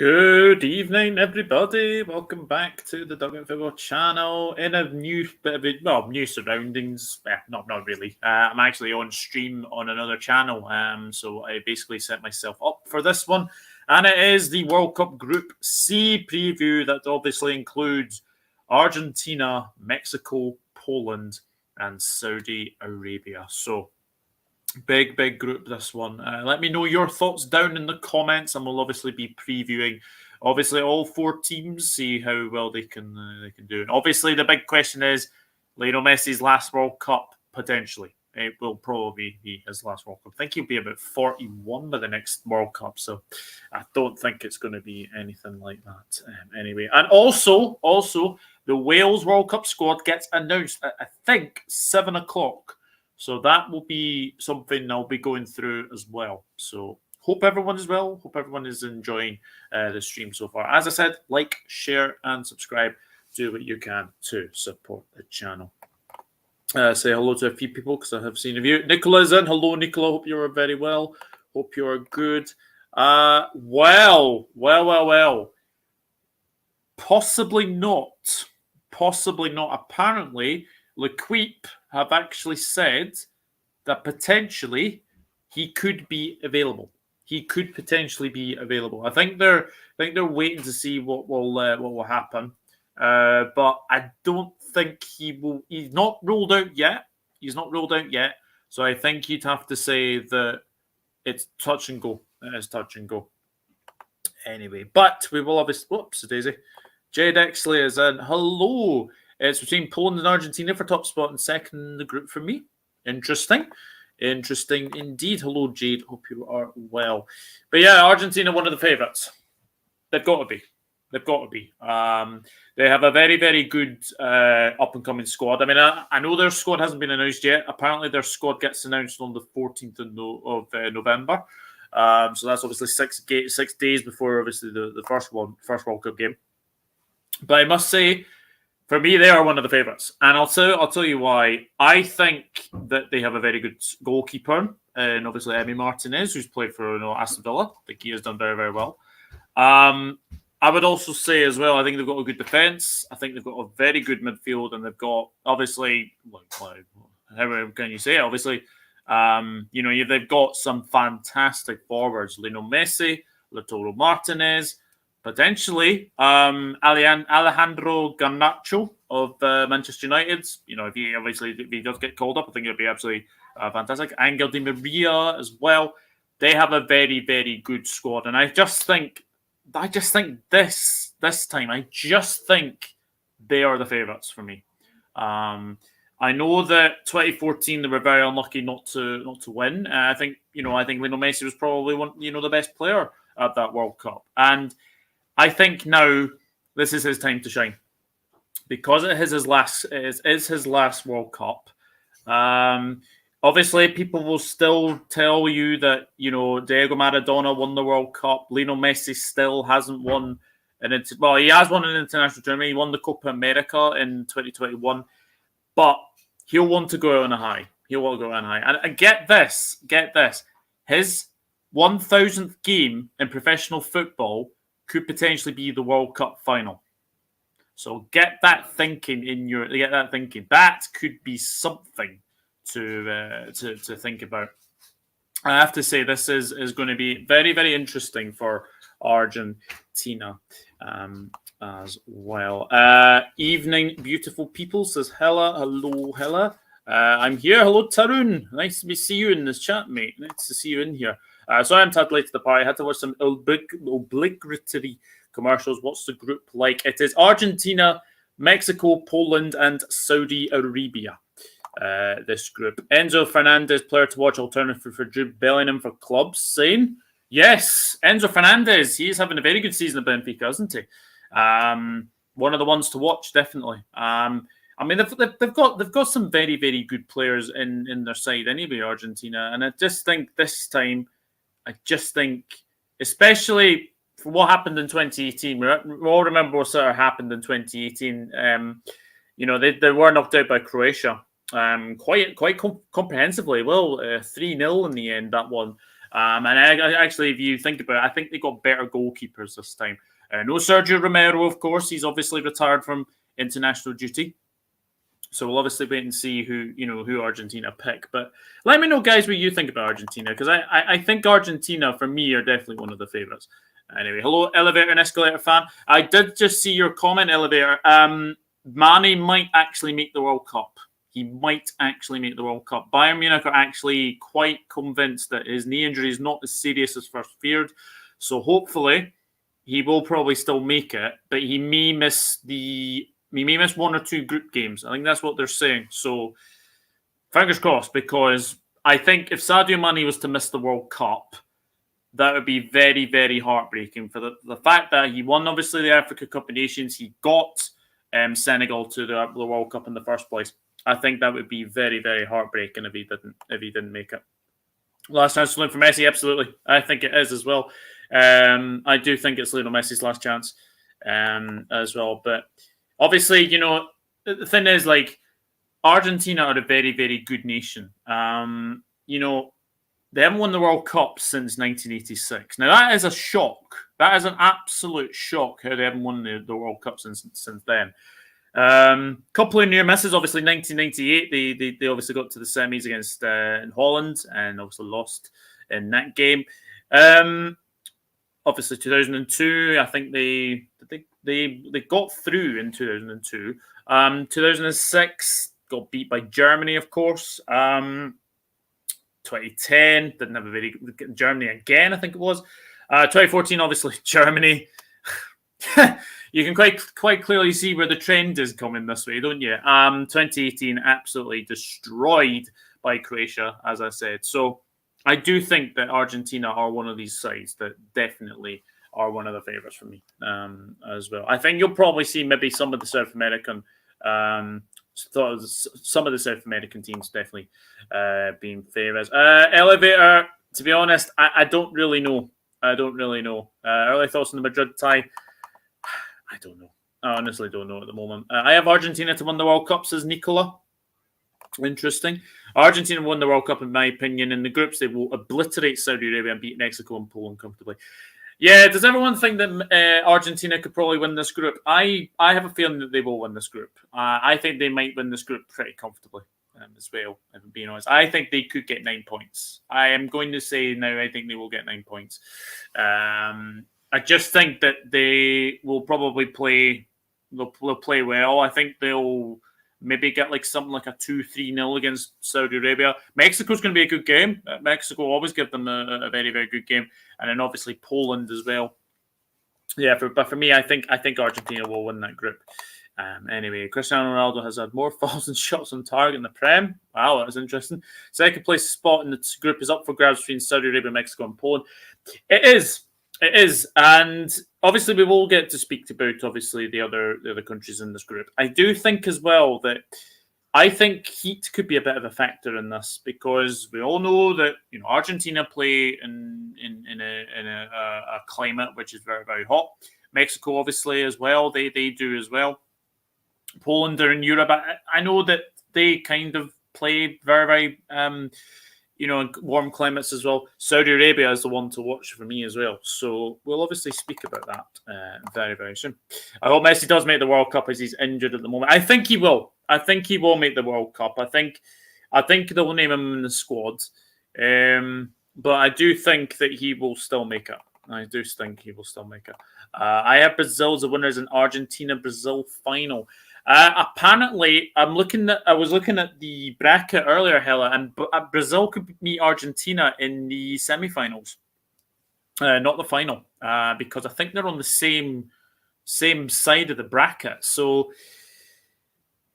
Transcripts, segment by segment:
Good evening, everybody. Welcome back to the Dugout Football channel in a new bit of new surroundings. Not really. I'm actually on stream on another channel, so I basically set myself up for this one, and it is the World Cup Group C preview that obviously includes Argentina, Mexico, Poland, and Saudi Arabia. So big group, this one. Let me know your thoughts down in the comments, and we'll obviously be previewing all four teams, see how well they can do. And obviously the big question is Lionel Messi's last World Cup, potentially. It will probably be his last World Cup. I think he'll be about 41 by the next World Cup, so I don't think it's going to be anything like that anyway. And also the Wales World Cup squad gets announced at, I think, 7 o'clock. So that will be something I'll be going through as well. So hope everyone is well. Hope everyone is enjoying the stream so far. As I said, like, share, and subscribe. Do what you can to support the channel. Say hello to a few people because I have seen a few. Nicola's in. Hello, Nicola. Hope you are very well. Hope you are good. Well. Possibly not. Apparently, L'Equipe have actually said that potentially he could be available. He could potentially be available. I think they're waiting to see what will happen. But I don't think he will. He's not ruled out yet. So I think you'd have to say that it's touch and go. It is touch and go. Anyway, but we will obviously. Whoops, Daisy. Jade Exley is in. Hello. It's between Poland and Argentina for top spot and second in the group for me. Interesting indeed. Hello, Jade. Hope you are well. But yeah, Argentina, one of the favourites. They've got to be. They have a very good up-and-coming squad. I mean, I know their squad hasn't been announced yet. Apparently, their squad gets announced on the 14th of November. So that's obviously 6 days before, obviously, the first World Cup game. But I must say, for me, they are one of the favourites, and I'll tell you why. I think that they have a very good goalkeeper, and obviously Emi Martinez, who's played for Aston Villa. I think he has done very well. I would also say as well, I think they've got a good defence. I think they've got a very good midfield, and they've got obviously, how can you say it? Obviously, they've got some fantastic forwards: Lionel Messi, Lautaro Martinez. Potentially, Alejandro Garnacho of Manchester United. If he does get called up, I think it'll be absolutely fantastic. Angel Di Maria as well. They have a very good squad, and I just think this time, I just think they are the favourites for me. I know that 2014 they were very unlucky not to win. I think Lionel Messi was probably the best player at that World Cup, and I think now this is his time to shine because it is his last World Cup. Obviously, people will still tell you that Diego Maradona won the World Cup. Lionel Messi still hasn't won he has won an international tournament. He won the Copa America in 2021, but he'll want to go out on a high. And get this, his 1,000th game in professional football could potentially be the World Cup final. So get that thinking. That could be something to think about. I have to say this is going to be very interesting for Argentina as well. Evening, beautiful people, says Hella. Hello, Hella. I'm here. Hello, Tarun. Nice to see you in this chat, mate. Nice to see you in here. Sorry I'm tad late to the party. I had to watch some obligatory commercials. What's the group like? It is Argentina, Mexico, Poland, and Saudi Arabia. This group. Enzo Fernandez, player to watch, alternative for Jude Bellingham for clubs. Saying yes, Enzo Fernandez. He is having a very good season at Benfica, isn't he? One of the ones to watch, definitely. I mean, they've got some very good players in their side anyway, Argentina, and I just think this time. Especially for what happened in 2018, we all remember what sort of happened in 2018. They were knocked out by Croatia quite comprehensively. Well, 3-0 in the end, that one. And actually, if you think about it, I think they got better goalkeepers this time. No Sergio Romero, of course. He's obviously retired from international duty. So we'll obviously wait and see who Argentina pick. But let me know, guys, what you think about Argentina, because I think Argentina, for me, are definitely one of the favourites. Anyway, hello, Elevator and Escalator fan. I did just see your comment, Elevator. Mane might actually make the World Cup. He might actually make the World Cup. Bayern Munich are actually quite convinced that his knee injury is not as serious as first feared. So hopefully he will probably still make it, but he may miss one or two group games. I think that's what they're saying. So fingers crossed, because I think if Sadio Mane was to miss the World Cup, that would be very, very heartbreaking for the fact that he won, obviously, the Africa Cup of Nations. He got Senegal to the World Cup in the first place. I think that would be very, very heartbreaking if he didn't make it. Last chance to win for Messi, absolutely. I think it is as well. I do think it's Lionel Messi's last chance as well. But obviously, the thing is, like, Argentina are a very, very good nation. They haven't won the World Cup since 1986. Now, that is a shock. That is an absolute shock how they haven't won the World Cup since then. Couple of near misses. Obviously, 1998, they obviously got to the semis against Holland and obviously lost in that game. Obviously, 2002, I think they got through in 2002. 2006, got beat by Germany, of course. 2010, didn't have a very good Germany again, I think it was. 2014, obviously, Germany. You can quite clearly see where the trend is coming this way, don't you? 2018, absolutely destroyed by Croatia, as I said. So I do think that Argentina are one of these sides that definitely are one of the favourites for me as well. I think you'll probably see maybe some of the South American teams definitely being favourites. Elevator, to be honest, I don't really know. Early thoughts on the Madrid tie? I don't know. I honestly don't know at the moment. I have Argentina to win the World Cup, says Nicola. Interesting. Argentina won the World Cup, in my opinion. In the groups, they will obliterate Saudi Arabia and beat Mexico and Poland comfortably. Yeah, does everyone think that Argentina could probably win this group? I have a feeling that they will win this group. I think they might win this group pretty comfortably as well, if I'm being honest. I think they could get 9 points. I am going to say now I think they will get 9 points. I just think that they will probably play. They'll play well. I think they'll maybe get something like a 2-3-0 against Saudi Arabia. Mexico's going to be a good game. Mexico always give them a very, very good game, and then obviously Poland as well. Yeah, but for me, I think Argentina will win that group. Anyway, Cristiano Ronaldo has had more fouls and shots on target in the Prem. Wow, that was interesting. Second place spot in the group is up for grabs between Saudi Arabia, Mexico, and Poland. It is, and obviously we will get to speak about obviously the other countries in this group. I do think as well that I think heat could be a bit of a factor in this, because we all know that Argentina play in a climate which is very, very hot. Mexico obviously as well, they do as well. Poland are in Europe. I know that they kind of play very, very in warm climates as well. Saudi Arabia is the one to watch for me as well. So we'll obviously speak about that very, very soon. I hope Messi does make the World Cup, as he's injured at the moment. I think he will. I think he will make the World Cup. I think they'll name him in the squad. But I do think that he will still make it. I have Brazil as the winners in Argentina-Brazil final. Apparently, I was looking at the bracket earlier, Hella, and Brazil could meet Argentina in the semi-finals, not the final, because I think they're on the same side of the bracket. So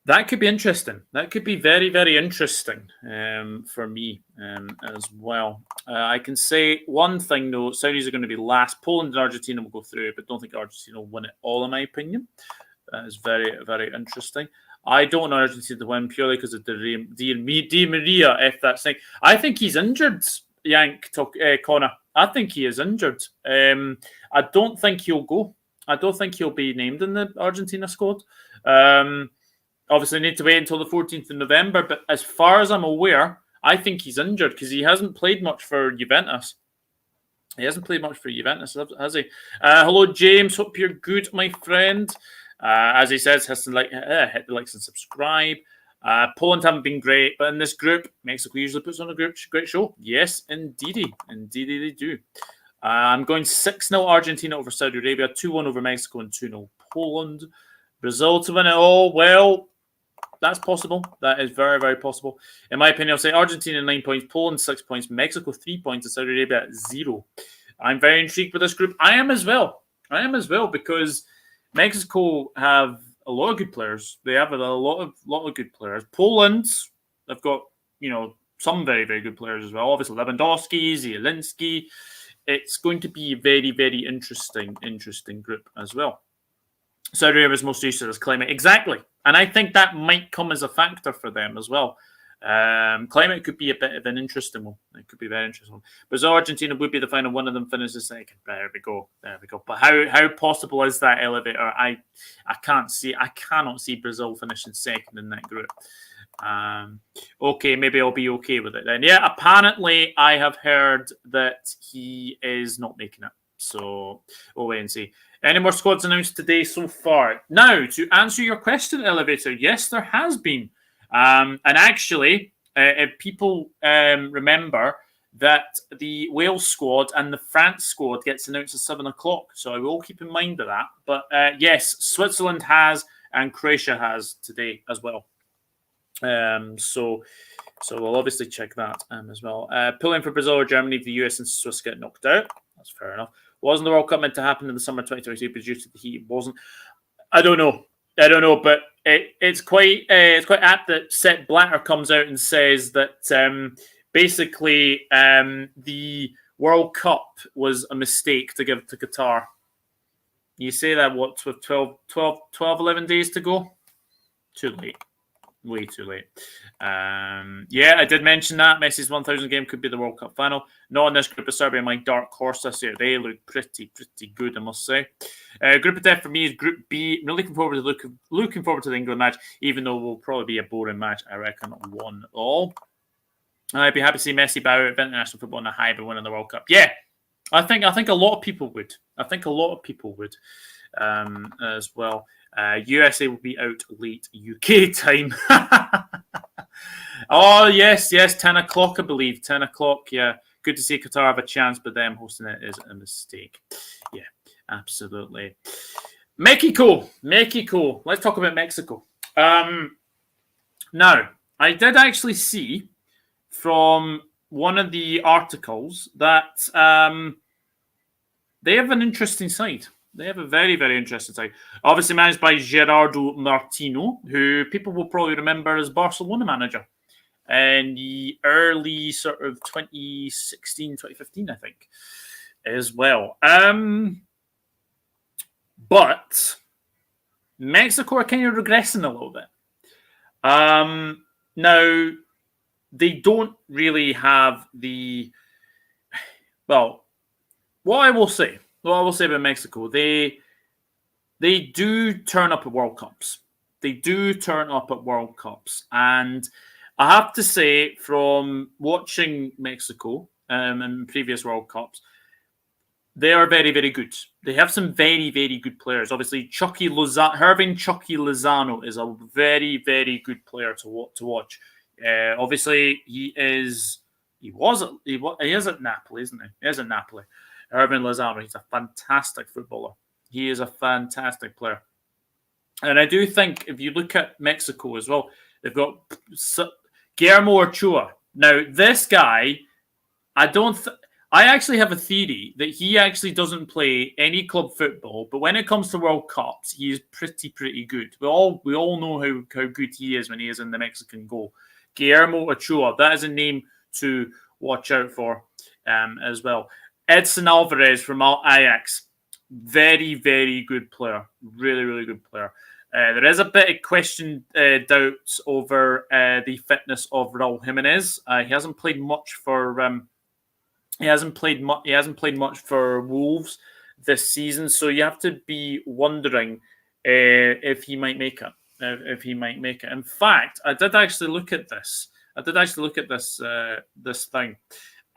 that could be interesting. That could be very, very interesting for me as well. I can say one thing, though. Saudis are going to be last. Poland and Argentina will go through, but don't think Argentina will win it all, in my opinion. That is very, very interesting. I don't want Argentina to win purely because of Di Maria, if that's thing. I think he's injured, Connor. I think he is injured. I don't think he'll go. I don't think he'll be named in the Argentina squad. Obviously, need to wait until the 14th of November. But as far as I'm aware, I think he's injured because he hasn't played much for Juventus. He hasn't played much for Juventus, has he? Hello, James. Hope you're good, my friend. As he says, has to hit the likes and subscribe. Poland haven't been great, but in this group, Mexico usually puts on a great show. Yes, indeedy. Indeedy they do. I'm going 6-0 Argentina over Saudi Arabia, 2-1 over Mexico, and 2-0 Poland. Brazil to win it all. Well, that's possible. That is very, very possible. In my opinion, I'll say Argentina 9 points, Poland 6 points, Mexico 3 points, and Saudi Arabia 0. I'm very intrigued with this group. I am as well because Mexico have a lot of good players. They have a lot of good players. Poland, they've got some very, very good players as well. Obviously, Lewandowski, Zielinski. It's going to be a very, very interesting group as well. Saudi Arabia's most used to this climate. Exactly. And I think that might come as a factor for them as well. Climate could be a bit of an interesting one. It could be very interesting. Brazil, Argentina would be the final. One of them finishes second. There we go. But how possible is that elevator? I cannot see Brazil finishing second in that group. Okay, maybe I'll be okay with it then. Yeah, apparently I have heard that he is not making it. So we'll wait and see. Any more squads announced today so far? Now, to answer your question, Elevator, yes, there has been. And actually, if people remember that the Wales squad and the France squad gets announced at 7 o'clock. So I will keep in mind of that. But yes, Switzerland has and Croatia has today as well. So we'll obviously check that as well. Pulling for Brazil or Germany if the US and Swiss get knocked out. That's fair enough. Wasn't the World Cup meant to happen in the summer 2022 but due to the heat? It wasn't. I don't know, but it's quite apt that Sepp Blatter comes out and says that basically the World Cup was a mistake to give to Qatar. You say that with 11 days to go? Too late. Way too late. Yeah, I did mention that. Messi's 1,000 game could be the World Cup final. Not in this group of Serbia, my dark horse this year. They look pretty good, I must say. Group of death for me is Group B. I'm looking forward to the England match, even though it will probably be a boring match. I reckon 1-1. I'd be happy to see Messi bow out of international football on a high by winning the World Cup. Yeah, I think a lot of people would. As well. USA will be out late UK time. Oh, yes, 10 o'clock, I believe. 10 o'clock, yeah. Good to see Qatar have a chance, but them hosting it is a mistake. Yeah, absolutely. Mexico. Let's talk about Mexico. Now, I did actually see from one of the articles that they have an interesting side. They have a very, very interesting side. Obviously managed by Gerardo Martino, who people will probably remember as Barcelona manager in the early sort of 2016, 2015, I think, as well. But Mexico are kind of regressing a little bit. Now, they don't really have the... Well, what I will say about Mexico, they do turn up at World Cups. And I have to say, from watching Mexico in previous World Cups, they are very, very good. They have some very, very good players. Obviously, Hervin Chucky Lozano is a very, very good player to watch. Obviously, he is at Napoli, isn't he? He is at Napoli. Hervin Lozano, he's a fantastic footballer. He is a fantastic player. And I do think if you look at Mexico as well, they've got Guillermo Ochoa. Now, this guy, I actually have a theory that he actually doesn't play any club football, but when it comes to World Cups, he is pretty good. We all know how good he is when he is in the Mexican goal. Guillermo Ochoa, that is a name to watch out for as well. Edson Alvarez from Ajax, very, very good player. Really, really good player. There is a bit of doubts over the fitness of Raul Jimenez. He hasn't played much for much for Wolves this season, so you have to be wondering if he might make it. In fact, I did actually look at this. This thing,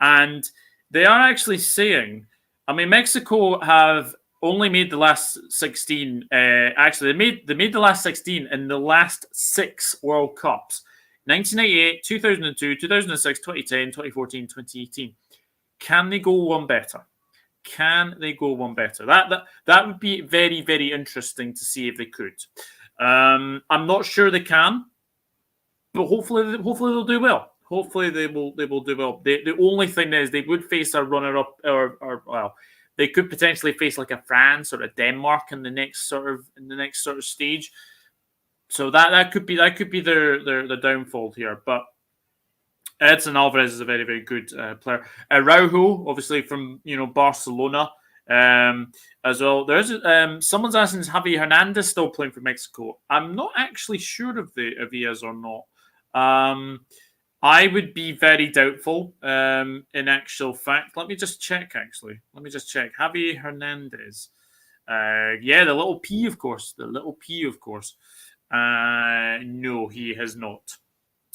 and They are actually saying, I mean, Mexico have only made the last 16. Actually, they made the last 16 in the last 6 World Cups: 1998, 2002, 2006, 2010, 2014, 2018. Can they go one better? Can they go one better? That would be very, very interesting to see if they could. I'm not sure they can, but hopefully they'll do well. Hopefully they will do well. The only thing is they would face a runner up, or well, they could potentially face like a France or a Denmark in the next sort of stage. So that could be their downfall here. But Edson Alvarez is a very, very good player. Araujo, obviously from Barcelona, as well. There's someone's asking, is Javi Hernandez still playing for Mexico? I'm not actually sure if he is or not. I would be very doubtful. In actual fact, let me just check. Javi Hernandez. Yeah, the little P, of course. No, he has not.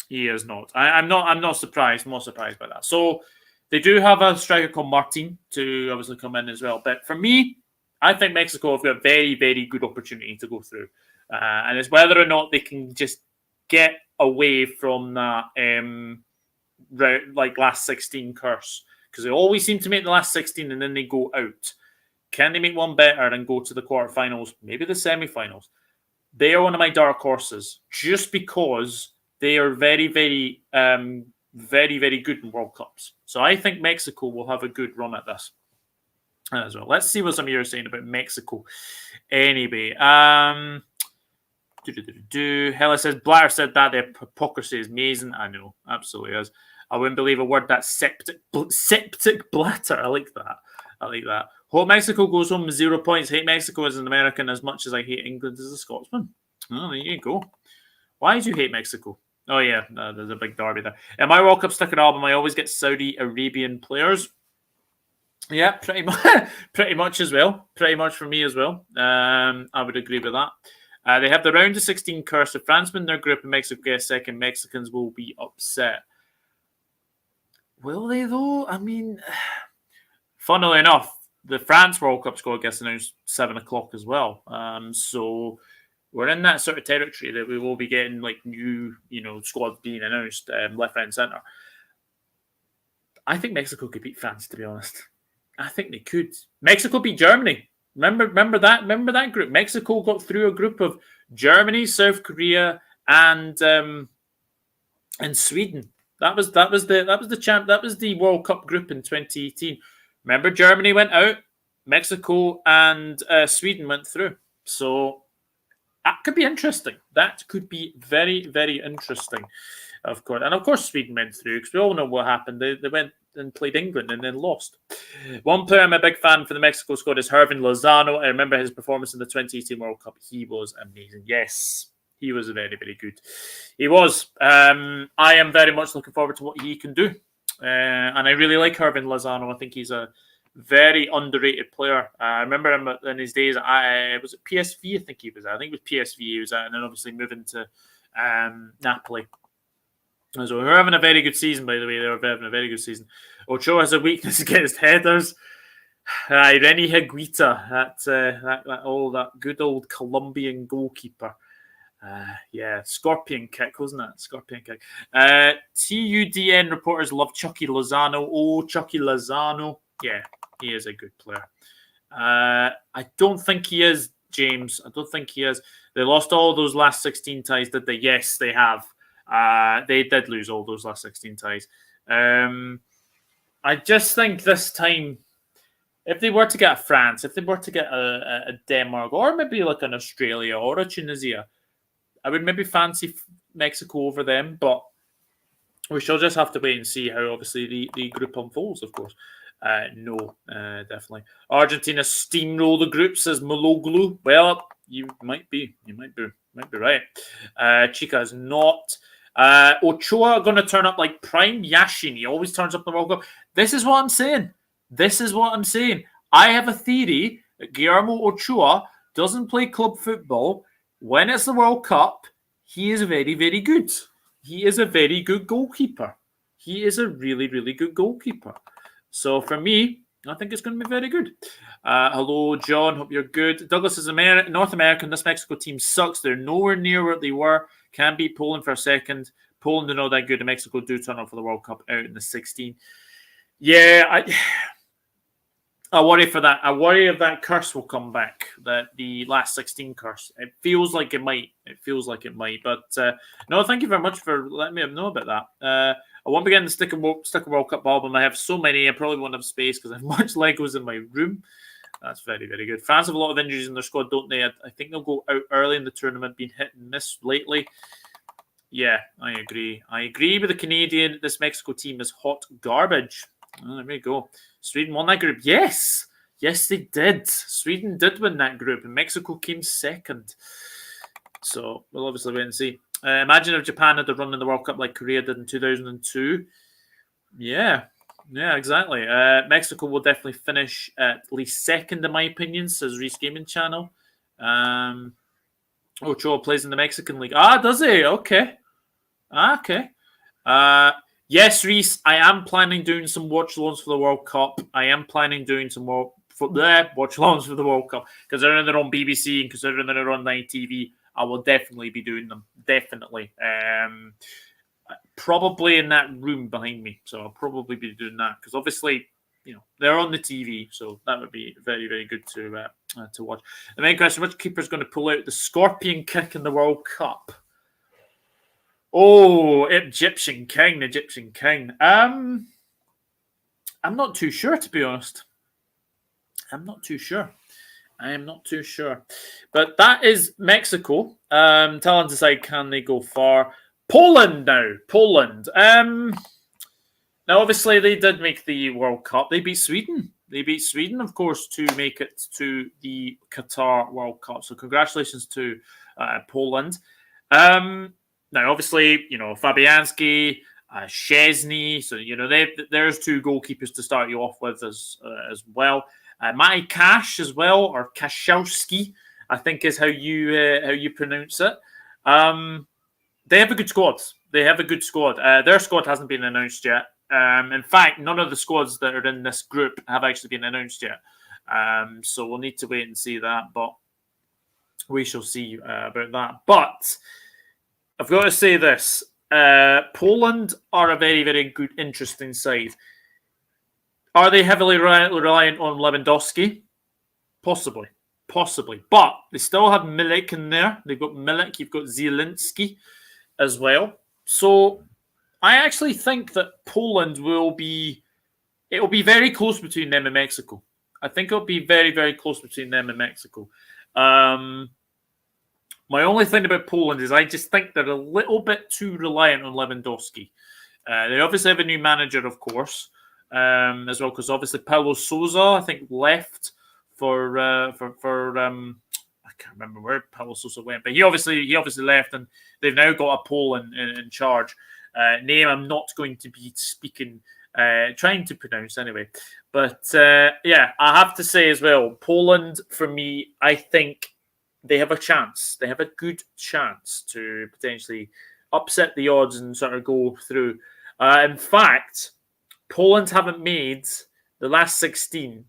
He is not. I'm not surprised. I'm not surprised by that. So they do have a striker called Martin to obviously come in as well. But for me, I think Mexico have got a very, very good opportunity to go through, and it's whether or not they can just get away from that like last 16 curse, because they always seem to make the last 16 and then they go out. Can they make one better and go to the quarterfinals, maybe the semi-finals? They are one of my dark horses, just because they are very, very, very, very good in World Cups. So I think Mexico will have a good run at this as well. Let's see what some of you are saying about Mexico. Anyway, Hella says, Blatter said that their hypocrisy is amazing. I know, absolutely is. I wouldn't believe a word that septic Blatter. I like that. Hope Mexico goes home with 0 points. Hate Mexico as an American as much as I hate England as a Scotsman. Oh, there you go. Why do you hate Mexico? Oh, yeah, there's a big derby there. In my World Cup sticker album, I always get Saudi Arabian players. Yeah, pretty much as well. Pretty much for me as well. I would agree with that. They have the round of 16 curse. If France win their group and Mexico get second, Mexicans will be upset. Will they, though? I mean, funnily enough, the France World Cup squad gets announced 7 o'clock as well. So we're in that sort of territory that we will be getting like new, squads being announced left, right, and centre. I think Mexico could beat France, to be honest. I think they could. Mexico beat Germany. Remember that group. Mexico got through a group of Germany, South Korea, and Sweden. That was the World Cup group in 2018. Remember, Germany went out, Mexico and Sweden went through. So that could be interesting. That could be very, very interesting, of course. And of course, Sweden went through, because we all know what happened. They went and played England and then lost. One player I'm a big fan for the Mexico squad is Hirving Lozano. I remember his performance in the 2018 World Cup. He was amazing. Yes, he was very, very good. He was. I am very much looking forward to what he can do. And I really like Hirving Lozano. I think he's a very underrated player. I remember him in his days. Was it PSV? I think he was at. I think it was PSV he was at, and then obviously moving to Napoli. So we're having a very good season, by the way. They're having a very good season. Ochoa has a weakness against headers. Reni Higuita, that good old Colombian goalkeeper. Yeah, scorpion kick, wasn't it? Scorpion kick. TUDN reporters love Chucky Lozano. Oh, Chucky Lozano. Yeah, he is a good player. I don't think he is, James. I don't think he is. They lost all those last 16 ties, did they? Yes, they have. They did lose all those last 16 ties. I just think this time, if they were to get a France, if they were to get a Denmark, or maybe like an Australia or a Tunisia, I would maybe fancy Mexico over them, but we shall just have to wait and see how, obviously, the group unfolds, of course. No, definitely. Argentina steamroll the group, says Maloglu. Well, you might be right. Chica is not. Ochoa going to turn up like prime Yashin. He always turns up in the World Cup. This is what I'm saying. I have a theory that Guillermo Ochoa doesn't play club football. When it's the World Cup, he is very, very good. He is a very good goalkeeper. He is a really, really good goalkeeper. So for me, I think it's going to be very good. Hello, John. Hope you're good. Douglas is North American. This Mexico team sucks. They're nowhere near what they were. Can beat Poland for a second. Poland are not that good, and Mexico do turn up for the World Cup out in the 16. Yeah, I worry for that. I worry if that curse will come back, that the last 16 curse. It feels like it might. But no, thank you very much for letting me know about that. I won't be getting the Sticker World Cup album. I have so many. I probably won't have space because I have much Legos in my room. That's very, very good. France have a lot of injuries in their squad, don't they? I think they'll go out early in the tournament, been hit and miss lately. Yeah, I agree. I agree with the Canadian. This Mexico team is hot garbage. Oh, there we go. Sweden won that group. Yes, they did. Sweden did win that group, and Mexico came second. So we'll obviously wait and see. Imagine if Japan had a run in the World Cup like Korea did in 2002. Yeah, exactly. Mexico will definitely finish at least second, in my opinion, says Reese Gaming Channel. Ochoa plays in the Mexican League. Does he? Okay. Yes, Reese, I am planning doing some watch loans for the World Cup. I am planning doing some watch loans for the World Cup. Considering they're on BBC and considering they're on ITV, I will definitely be doing them. Definitely. Probably in that room behind me. So I'll probably be doing that. Because obviously, they're on the TV. So that would be very, very good to watch. The main question, which keeper is going to pull out the scorpion kick in the World Cup? Oh, Egyptian King. I'm not too sure, to be honest. I am not too sure. But that is Mexico. Talent aside, can they go far? Poland now. Now, obviously, they did make the World Cup. They beat Sweden. Of course, to make it to the Qatar World Cup. So congratulations to Poland. Now, obviously, Fabianski, Szczesny. So, there's two goalkeepers to start you off with as well. Matty Cash as well, or Kaszowski, I think is how you pronounce it. They have a good squad. Their squad hasn't been announced yet. In fact, none of the squads that are in this group have actually been announced yet. So we'll need to wait and see that. But we shall see about that. But I've got to say this. Poland are a very, very good, interesting side. Are they heavily reliant on Lewandowski? Possibly. But they still have Milik in there. They've got Milik. You've got Zielinski as well. So I actually think that Poland will be very close between them and Mexico. I think it'll be very, very close between them and Mexico. My only thing about Poland is I just think they're a little bit too reliant on Lewandowski. They obviously have a new manager, of course, as well, because obviously Paulo Sousa, I think, left for I can't remember where Paulo Sousa went, but he obviously left, and they've now got a Pole in charge. Name I'm not going to be trying to pronounce anyway. But I have to say as well, Poland, for me, I think they have a chance. They have a good chance to potentially upset the odds and sort of go through. In fact, Poland haven't made the last 16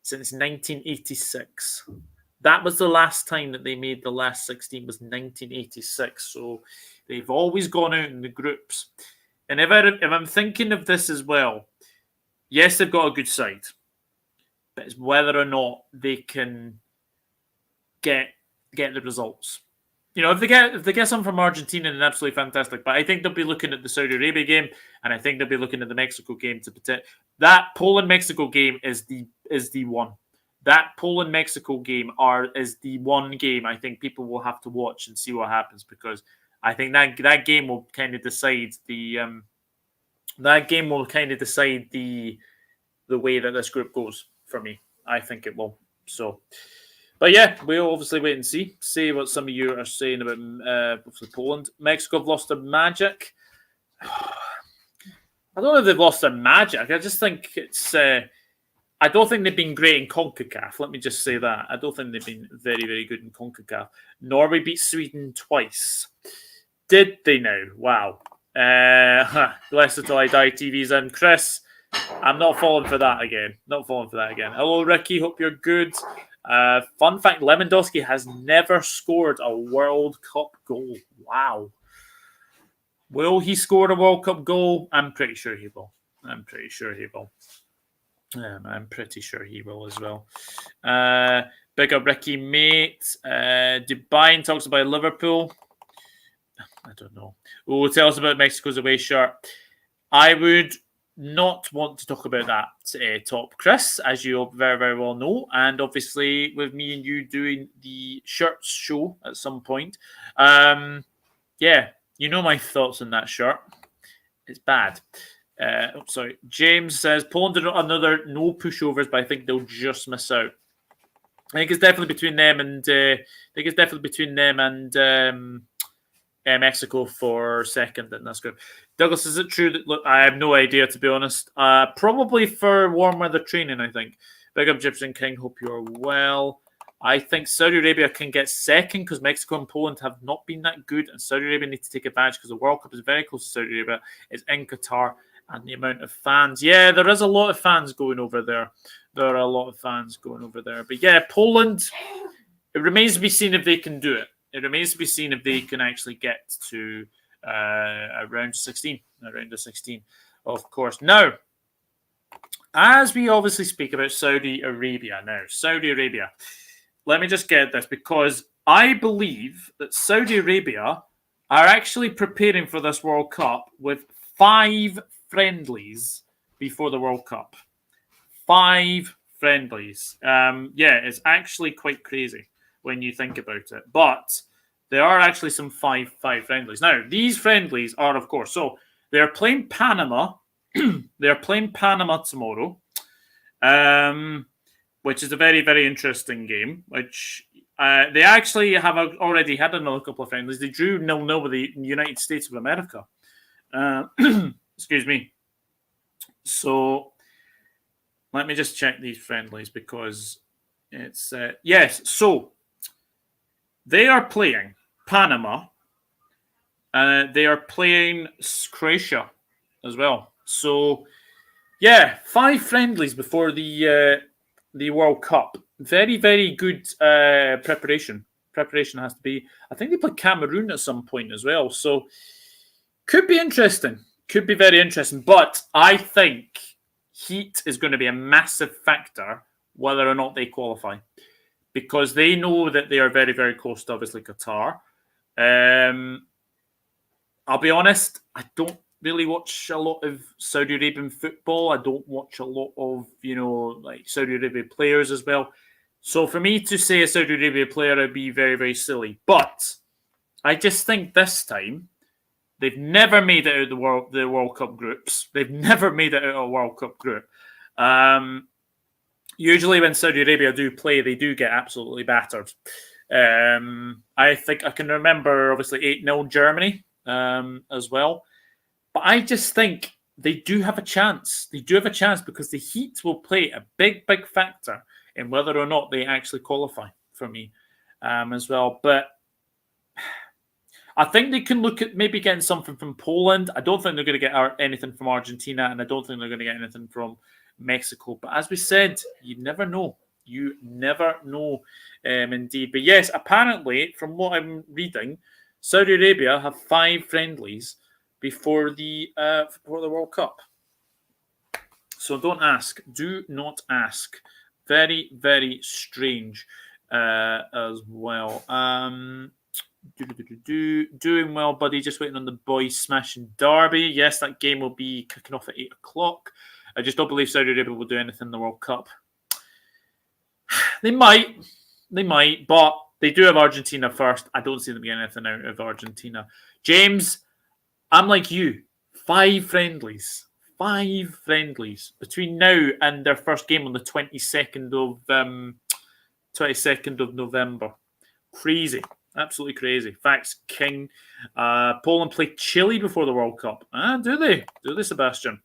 since 1986. That was the last time that they made the last 16 was 1986. So they've always gone out in the groups. And if I'm thinking of this as well, yes, they've got a good side, but it's whether or not they can get the results. If they get some from Argentina, then absolutely fantastic. But I think they'll be looking at the Saudi Arabia game, and I think they'll be looking at the Mexico game to protect. That Poland-Mexico game is the one. That Poland-Mexico game is the one game I think people will have to watch and see what happens, because I think that game will kind of decide the way that this group goes for me. I think it will. So. But yeah, we'll obviously wait and see what some of you are saying about Poland. Mexico have lost their magic. I don't know if they've lost their magic. I just think it's... I don't think they've been great in CONCACAF. Let me just say that. I don't think they've been very, very good in CONCACAF. Norway beat Sweden twice. Did they now? Wow. Blessed till I die TV's in. Chris, I'm not falling for that again. Not falling for that again. Hello, Ricky. Hope you're good. Fun fact, Lewandowski has never scored a World Cup goal. Wow. Will he score a World Cup goal? I'm pretty sure he will. I'm pretty sure he will as well. Big up Ricky, mate. Dubai talks about Liverpool. I don't know. Oh, tell us about Mexico's away shirt. I would not want to talk about that top, Chris, as you very, very well know. And obviously, with me and you doing the shirts show at some point, yeah, you know my thoughts on that shirt. It's bad. Sorry. James says Poland did another no pushovers, but I think they'll just miss out. I think it's definitely between them and Mexico for second in this group. Douglas, is it true that, look, I have no idea, to be honest. Probably for warm weather training, I think. Big up Egyptian King, hope you're well. I think Saudi Arabia can get second because Mexico and Poland have not been that good, and Saudi Arabia needs to take advantage because the World Cup is very close to Saudi Arabia. It's in Qatar, and the amount of fans. Yeah, there is a lot of fans going over there. But yeah, Poland, it remains to be seen if they can do it. It remains to be seen if they can actually get to a round of 16, of course. Now, as we obviously speak about Saudi Arabia, let me just get this, because I believe that Saudi Arabia are actually preparing for this World Cup with 5 friendlies before the World Cup. 5 friendlies. Yeah, it's actually quite crazy when you think about it. But there are actually some five friendlies. Now, these friendlies are, of course, so they're playing Panama. They're playing Panama tomorrow, which is a very, very interesting game, which they actually have already had another couple of friendlies. They drew 0-0 with the United States of America. Excuse me. So let me just check these friendlies, because it's... yes, so they are playing Panama. They are playing Croatia as well. So, yeah, 5 friendlies before the World Cup. Very, very good preparation. Preparation has to be. I think they play Cameroon at some point as well. So, could be interesting. Could be very interesting. But I think heat is going to be a massive factor whether or not they qualify, because they know that they are very, very close to, obviously, Qatar. I'll be honest, I don't really watch a lot of Saudi Arabian football. I don't watch a lot of, like Saudi Arabia players as well. So for me to say a Saudi Arabia player would be very, very silly. But I just think this time they've never made it out of the World Cup groups. They've never made it out of a World Cup group. Usually when Saudi Arabia do play, they do get absolutely battered. I think I can remember, obviously, 8-0 Germany as well. But I just think they do have a chance. They do have a chance because the heat will play a big, big factor in whether or not they actually qualify for me as well. But I think they can look at maybe getting something from Poland. I don't think they're going to get anything from Argentina, and I don't think they're going to get anything from Mexico. But as we said, you never know. You never know, indeed. But yes, apparently, from what I'm reading, Saudi Arabia have 5 friendlies before the World Cup. So don't ask. Do not ask. Very, very strange as well. Doing well, buddy. Just waiting on the boys smashing Derby. Yes, that game will be kicking off at 8 o'clock. I just don't believe Saudi Arabia will do anything in the World Cup. They might, but they do have Argentina first. I don't see them getting anything out of Argentina. James, I'm like you. 5 friendlies. 5 friendlies between now and their first game on the 22nd of November. Crazy. Absolutely crazy. Facts king. Poland play Chile before the World Cup. Do they? Do they, Sebastian?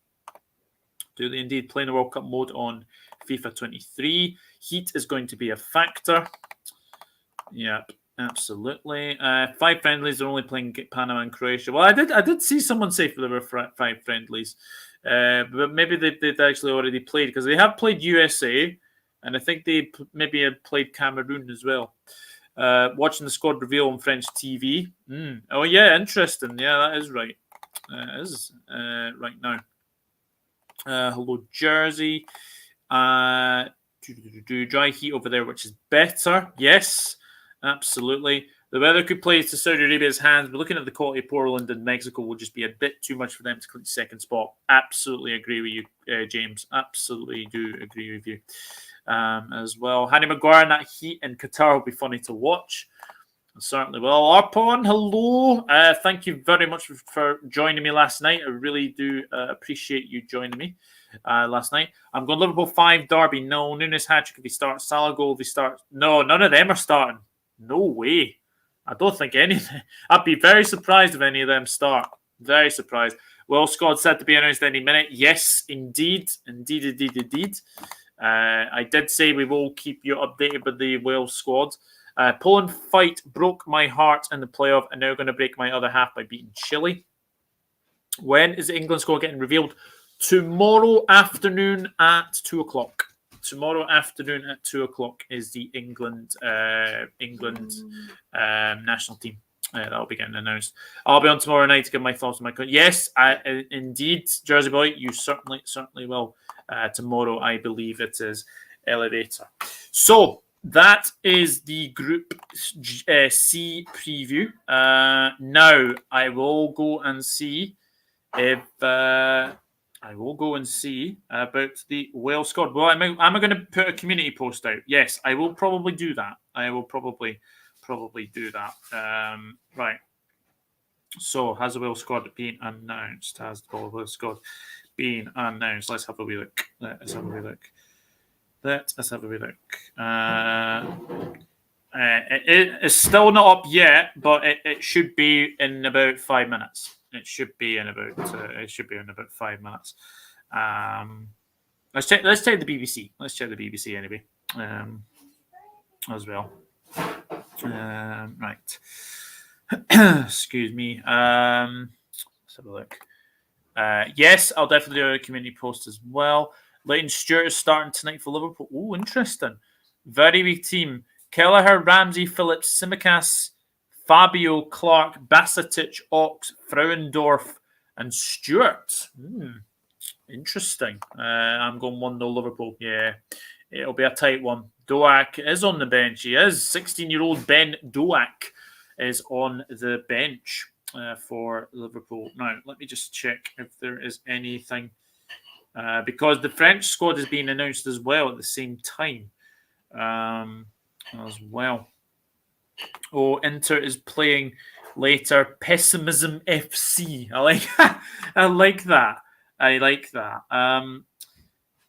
Do they indeed play in the World Cup mode on FIFA 23? Heat is going to be a factor. Yep, absolutely. 5 friendlies. They're only playing Panama and Croatia. Well, I did see someone say there were 5 friendlies But maybe they'd actually already played, because they have played USA, and I think they maybe had played Cameroon as well. Watching the squad reveal on French TV. Oh, yeah, interesting. Yeah, that is right. It is right now. Hello, Jersey. Dry heat over there, which is better. Yes, absolutely. The weather could play to Saudi Arabia's hands, but looking at the quality of Poland and Mexico will just be a bit too much for them to clinch second spot. Absolutely agree with you, James. Absolutely do agree with you as well. Harry Maguire and that heat in Qatar will be funny to watch. Certainly will. Arpon, hello. Thank you very much for joining me last night. I really do appreciate you joining me last night. I'm going Liverpool 5, Derby. No. Nunes hat-trick if he starts. Salah goal if he starts. No, none of them are starting. No way. I don't think anything. I'd be very surprised if any of them start. Very surprised. Well, squad said to be announced any minute. Yes, indeed. Indeed. I did say we will keep you updated with the Wales squad. Poland fight broke my heart in the playoff and now going to break my other half by beating Chile. When is the England squad getting revealed? Tomorrow afternoon at 2 o'clock. Tomorrow afternoon at 2 o'clock is the England national team. That'll be getting announced. I'll be on tomorrow night to give my thoughts on my country. Yes, indeed, Jersey boy, you certainly will. Tomorrow, I believe it is Elevator. So that is the Group C preview. Now I will go and see if about the Wales squad. Well, am I going to put a community post out? Yes, I will probably do that. I will probably do that. Right. So, has the Wales squad been announced? Has the Wales squad been announced? Let's have a wee look. Let's have a wee look. It is still not up yet, but it should be in about 5 minutes. It should be in about 5 minutes. Let's check the BBC. Let's check the BBC anyway, as well. Right. Excuse me. Let's have a look. Yes, I'll definitely do a community post as well. Leighton Stewart is starting tonight for Liverpool. Oh, interesting. Very big team. Kelleher, Ramsey, Phillips, Tsimikas, Fabio, Clark, Basatic, Ox, Frauendorf, and Stewart. Interesting. I'm going 1-0 Liverpool. Yeah, it'll be a tight one. Doak is on the bench. He is. 16-year-old Ben Doak is on the bench for Liverpool. Now, let me just check if there is anything. Because the French squad is being announced as well at the same time. As well. Oh, Inter is playing later. Pessimism FC. I like that. I like that.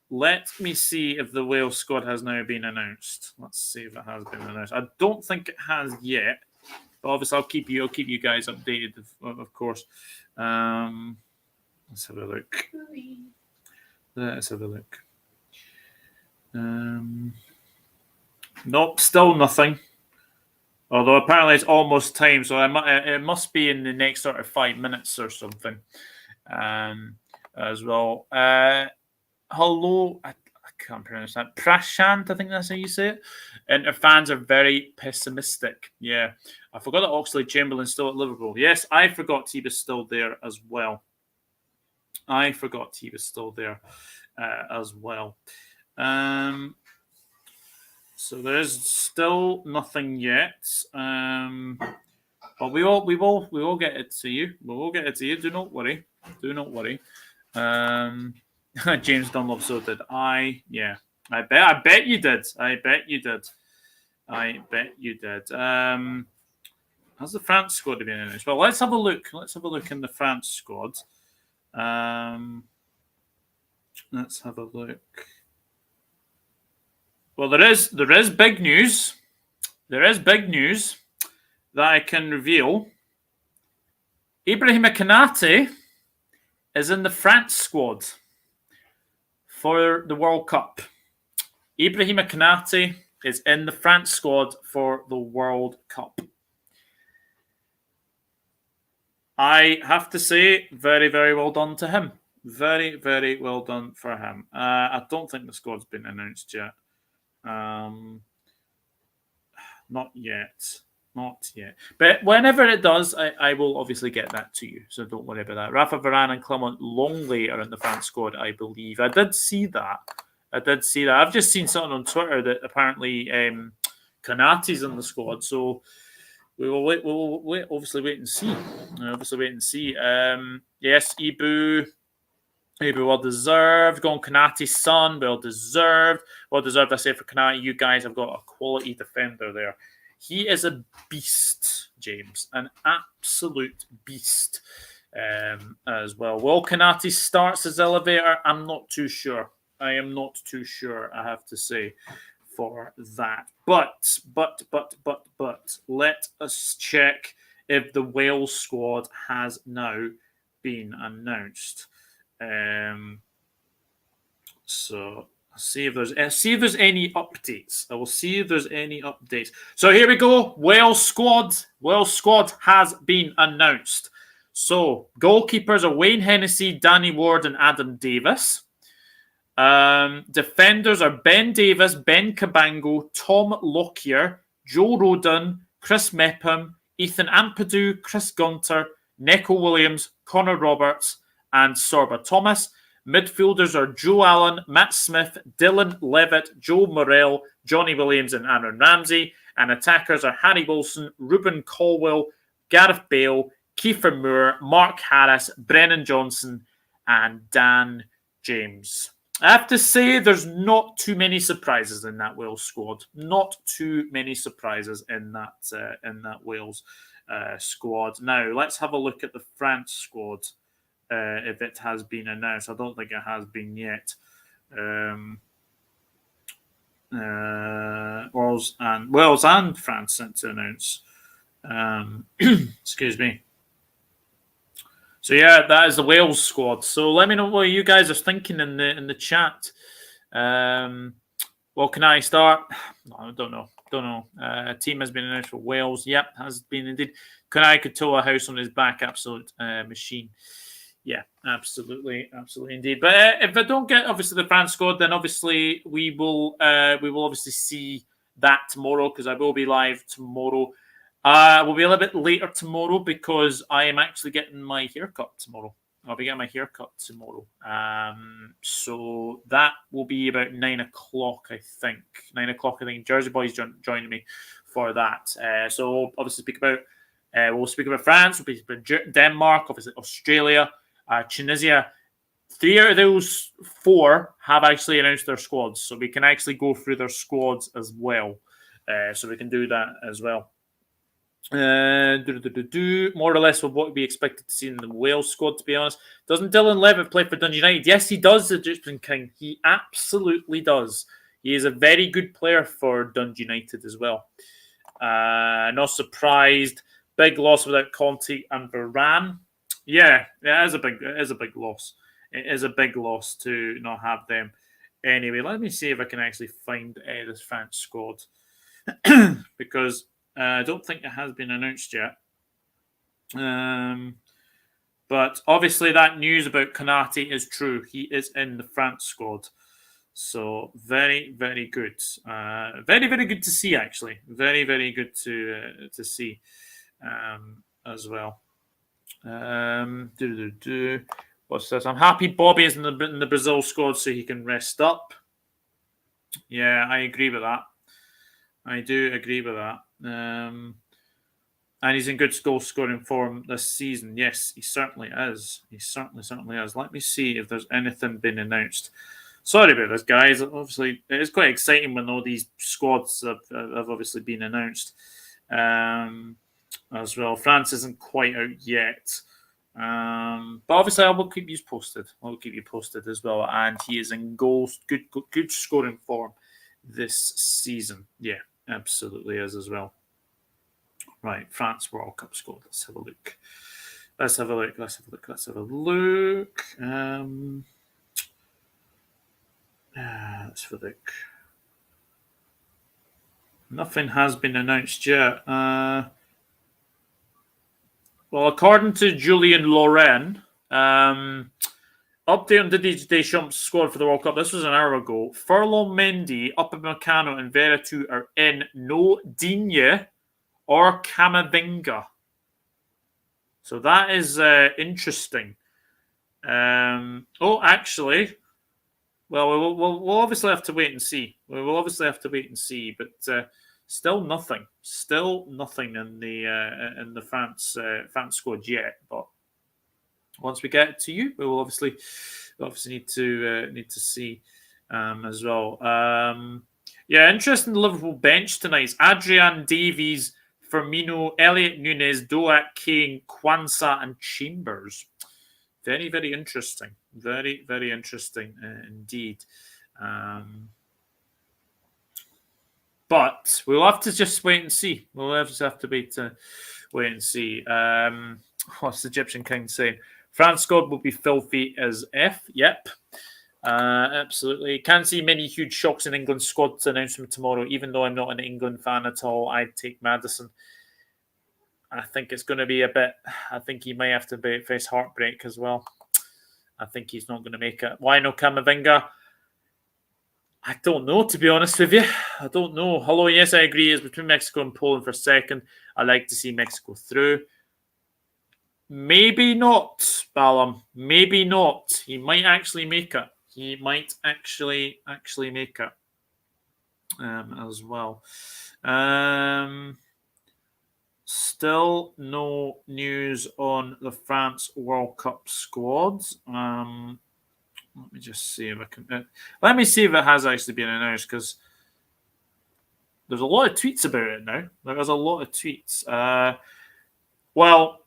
Let me see if the Wales squad has now been announced. Let's see if it has been announced. I don't think it has yet, but obviously I'll keep you guys updated, of course. Let's have a look. Nope, still nothing. Although apparently it's almost time, so it must be in the next sort of 5 minutes or something. As well. Hello, I can't pronounce that. Prashant, I think that's how you say it. And our fans are very pessimistic. Yeah, I forgot that Oxlade-Chamberlain's still at Liverpool. Yes, I forgot he was still there as well. So there is still nothing yet. But we will get it to you. We will get it to you. Do not worry. James Dunlop, so did I. Yeah. I bet you did. Has the France squad been announced? Well, let's have a look. Let's have a look in the France squad. Let's have a look. Well, there is big news. There is big news that I can reveal. Ibrahima Konate is in the France squad for the World Cup. Ibrahima Konate is in the France squad for the World Cup. I have to say, very, very well done to him. Very, very well done for him. I don't think the squad's been announced yet. Not yet. Not yet. But whenever it does, I will obviously get that to you. So don't worry about that. Rafa Varane and Clement Longley are in the France squad, I believe. I did see that. I've just seen something on Twitter that apparently Konaté's in the squad. So we will wait. Obviously wait and see. Yes, Ibu well deserved. Going Konaté's son, well deserved. Well deserved, I say, for Konaté. You guys have got a quality defender there. He is a beast, James. An absolute beast as well. Will Konaté starts as elevator? I'm not too sure. I am not too sure, I have to say, for that. But, let us check if the Wales squad has now been announced. So see if there's any updates. I will see if there's any updates. So here we go. Wales squad has been announced. So goalkeepers are Wayne Hennessy, Danny Ward, and Adam Davis. Defenders are Ben Davis, Ben Cabango, Tom Lockyer, Joe Rodon, Chris Mepham, Ethan Ampadu, Chris Gunter, Neco Williams, Connor Roberts, and Sorba Thomas. Midfielders are Joe Allen, Matt Smith, Dylan Levitt, Joe Morrell, Johnny Williams, and Aaron Ramsey. And attackers are Harry Wilson, Ruben Colwell, Gareth Bale, Kiefer Moore, Mark Harris, Brennan Johnson, and Dan James. I have to say there's not too many surprises in that Wales squad. Not too many surprises in that Wales squad. Now, let's have a look at the France squad. If it has been announced. I don't think it has been yet. Wales and France sent to announce. Excuse me. So yeah, that is the Wales squad. So let me know what you guys are thinking in the chat. Well, can I start? No, I don't know. A team has been announced for Wales. Yep, has been indeed. Can tow a house on his back? Absolute machine. Yeah, absolutely indeed. But if I don't get obviously the France squad, then obviously we will obviously see that tomorrow because I will be live tomorrow. We'll be a little bit later tomorrow because I am actually getting my haircut tomorrow. I'll be getting my haircut tomorrow. So that will be about 9 o'clock, I think. 9 o'clock, I think. Jersey Boys joining me for that. So obviously we'll speak about France. We'll speak about Denmark, obviously Australia. Tunisia, 3 out of those 4 have actually announced their squads, so we can actually go through their squads as well. So we can do that as well. More or less of what we expected to see in the Wales squad, to be honest. Doesn't Dylan Levitt play for Dundee United? Yes, he does, the Egyptian King. He absolutely does. He is a very good player for Dundee United as well. Not surprised. Big loss without Conte and Varane. Yeah, it is a big loss. It is a big loss to not have them. Anyway, let me see if I can actually find this France squad because I don't think it has been announced yet. But obviously that news about Konaté is true. He is in the France squad. So very, very good. Very, very good to see, actually. Very, very good to see as well. What's this? I'm happy Bobby is in the Brazil squad so he can rest up. Yeah, I agree with that. I do agree with that. And he's in good goal scoring form this season. Yes, he certainly is. He certainly is. Let me see if there's anything been announced. Sorry about this, guys. Obviously, it is quite exciting when all these squads have obviously been announced. As well. France isn't quite out yet. But obviously I will keep you posted. I'll keep you posted as well. And he is in goals, good scoring form this season. Yeah, absolutely is as well. Right, France World Cup squad. Let's have a look. Let's have a look. Nothing has been announced yet. Well, according to Julian Loren, Update on Didier Deschamps' squad for the World Cup. This was an hour ago. Furlong, Mendy, Upamecano, and Veretout are in. No Digne or Camavinga. So that is interesting. Actually, well, we'll obviously have to wait and see. We will obviously have to wait and see, but still nothing. Still nothing in the France squad yet. But once we get it to you, we will obviously need to see as well. Interesting Liverpool bench tonight. It's Adrian, Davies, Firmino, Elliot, Nunes, Doak, Kane, Kwanzaa, and Chambers. Very, very interesting. Very, very interesting indeed. But we'll have to just wait and see. We'll just have to wait and see. What's the Egyptian king saying? France squad will be filthy as F. Yep. Absolutely. Can't see many huge shocks in England's squad announcement tomorrow, even though I'm not an England fan at all. I'd take Maddison. I think it's going to be a bit... I think he might have to face heartbreak as well. I think he's not going to make it. Why no Camavinga? I don't know, to be honest with you. I don't know. Hello, yes, I agree. It's between Mexico and Poland for second. I like to see Mexico through. Maybe not, Balam. Maybe not. He might actually make it. He might actually make it as well. Still no news on the France World Cup squad. Let me just see if I can... let me see if it has actually been announced, because there's a lot of tweets about it now. There's a lot of tweets. Well...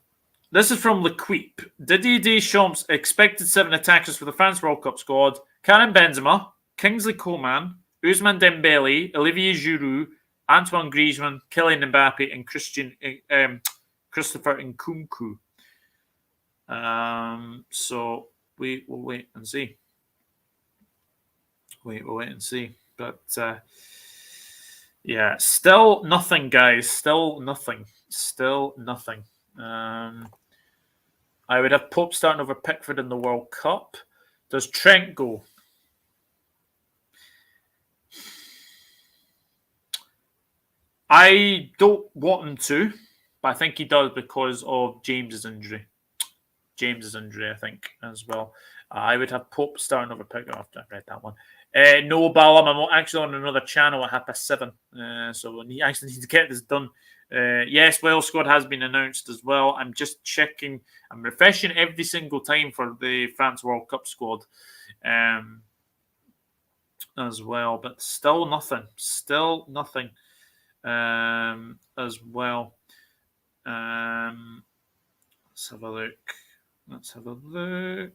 This is from Le Quip. Didier Deschamps expected 7 attackers for the France World Cup squad: Karim Benzema, Kingsley Coman, Ousmane Dembele, Olivier Giroud, Antoine Griezmann, Kylian Mbappe, and Christopher Nkunku. So we will wait and see. We'll wait and see. But still nothing, guys. Still nothing. I would have Pope starting over Pickford in the World Cup. Does Trent go? I don't want him to, but I think he does because of James's injury. I think, as well. I would have Pope starting over Pickford after I read that one. No, Balam, I'm actually on another channel at 7:30, so we actually need to get this done. Yes, Wales squad has been announced as well. I'm just checking. I'm refreshing every single time for the France World Cup squad as well. But still nothing. As well. Let's have a look.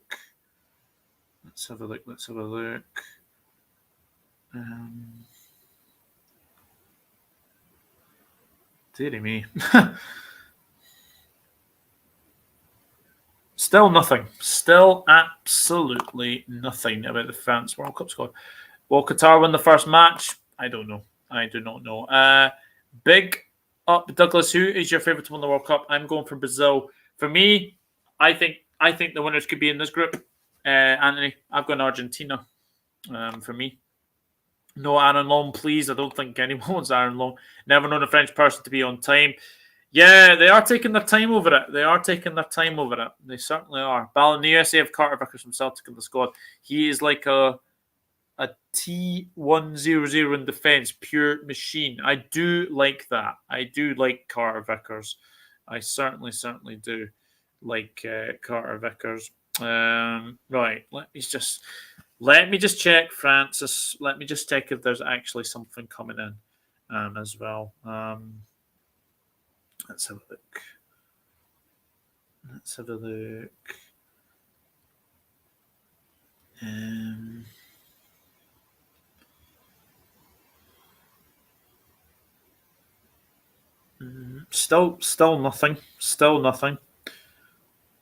Dearie me. Still nothing. Still absolutely nothing about the France World Cup squad. Will Qatar win the first match? I don't know. I do not know. Big up, Douglas. Who is your favourite to win the World Cup? I'm going for Brazil. For me, I think the winners could be in this group. Anthony, I've gone Argentina. For me. No Aaron Long, please. I don't think anyone wants Aaron Long. Never known a French person to be on time. Yeah, they are taking their time over it. They certainly are. Ballon, the USA have Carter Vickers from Celtic in the squad. He is like a T100 in defence, pure machine. I do like that. I do like Carter Vickers. I certainly do like Carter Vickers. Right, let me just check Francis. Let me just check if there's actually something coming in as well. Let's have a look. Still nothing.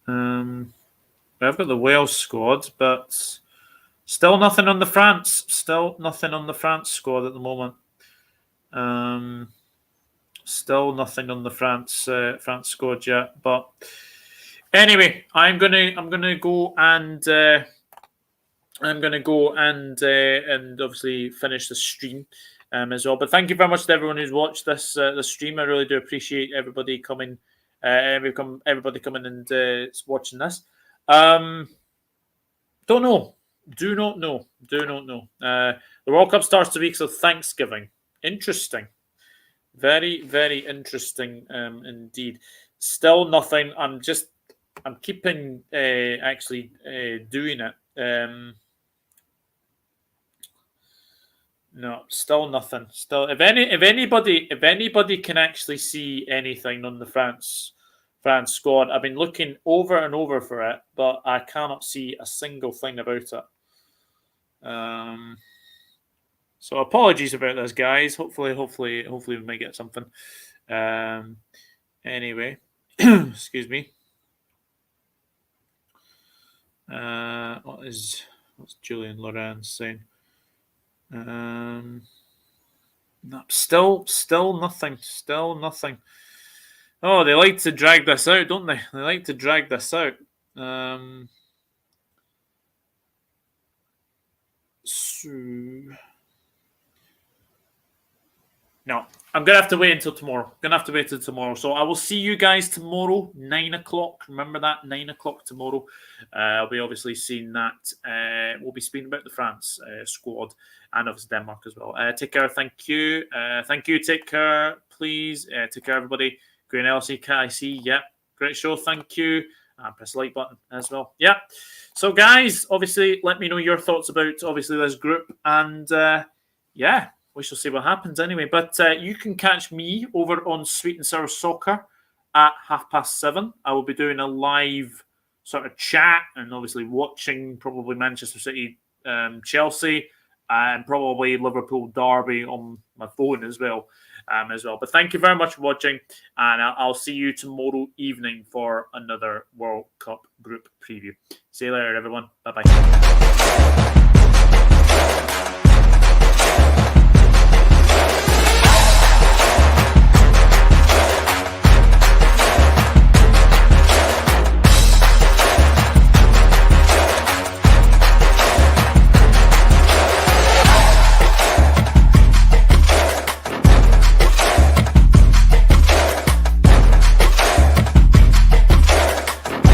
I've got the Wales squad, but still nothing on the France. Still nothing on the France squad at the moment. Still nothing on the France squad yet. But anyway, I'm gonna go and I'm going to go and obviously finish the stream as well. But thank you very much to everyone who's watched this the stream. I really do appreciate everybody coming, everybody coming and watching this. Don't know. Do not know. Do not know. The World Cup starts the week of Thanksgiving. Interesting. Very, very interesting indeed. Still nothing. I'm keeping actually doing it. No, still nothing. Still, if anybody can actually see anything on the France squad, I've been looking over and over for it, but I cannot see a single thing about it. So apologies about this, guys. Hopefully we might get something. Anyway, excuse me. What's Julian Loran saying? No, still nothing. Still nothing. Oh, they like to drag this out, don't they? They like to drag this out. No, I'm going to have to wait until tomorrow. So I will see you guys tomorrow, 9 o'clock. Remember that, 9 o'clock tomorrow. I'll be obviously seeing that. We'll be speaking about the France squad and obviously Denmark as well. Take care. Thank you. Take care, please. Take care, everybody. Green LC, KIC. Yeah, great show. Thank you. And press the like button as well. Yeah. So, guys, obviously, let me know your thoughts about, obviously, this group. And, yeah. We shall see what happens anyway. But you can catch me over on Sweet and Sour Soccer at 7:30. I will be doing a live sort of chat and obviously watching probably Manchester City, Chelsea, and probably Liverpool Derby on my phone as well. But thank you very much for watching, and I'll see you tomorrow evening for another World Cup group preview. See you later, everyone. Bye-bye.